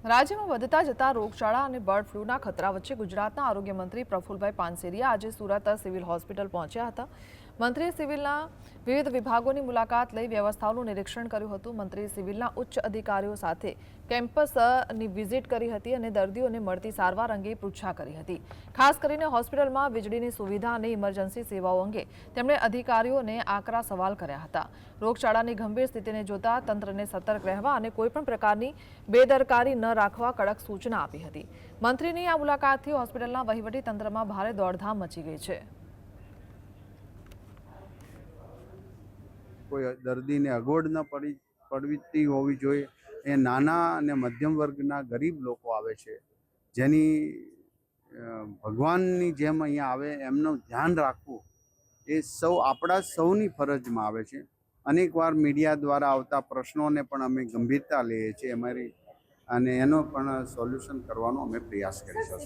રાજ્યમાં વધતા જતા રોગચાળા અને બર્ડ ફ્લૂના ખતરા વચ્ચે ગુજરાતના આરોગ્ય મંત્રી પ્રફુલભાઈ પાનસેરિયા આજે સુરત સિવિલ હોસ્પિટલ પહોંચ્યા હતા। મંત્રીએ સિવિલના વિવિધ વિભાગોની મુલાકાત લઈ વ્યવસ્થાઓનું નિરીક્ષણ કર્યું હતું। મંત્રીએ સિવિલના ઉચ્ચ અધિકારીઓ સાથે કેમ્પસની વિઝિટ કરી હતી અને દર્દીઓને મળતી સારવાર અંગે પૃચ્છા કરી હતી। ખાસ કરીને હોસ્પિટલમાં વીજળીની સુવિધા અને ઇમરજન્સી સેવાઓ અંગે તેમણે અધિકારીઓને આકરા સવાલ કર્યા હતા। રોગચાળાની ગંભીર સ્થિતિને જોતા તંત્રને સતર્ક રહેવા અને કોઈપણ પ્રકારની બેદરકારી ન રાખવા કડક સૂચના આપી હતી। મંત્રીની આ મુલાકાતથી હોસ્પિટલના વહીવટી તંત્રમાં ભારે દોડધામ મચી ગઈ છે। કોઈ દર્દીને અગવડ ન પડતી હોવી જોઈએ। એ નાના અને મધ્યમ વર્ગના ગરીબ લોકો આવે છે, જેની ભગવાનની જેમ અહીંયા આવે એમનું ધ્યાન રાખવું એ આપણા સૌની ફરજમાં આવે છે। અનેકવાર મીડિયા દ્વારા આવતા પ્રશ્નોને પણ અમે ગંભીરતા લઈએ છીએ અને એનો પણ સોલ્યુશન કરવાનો અમે પ્રયાસ કરીશું।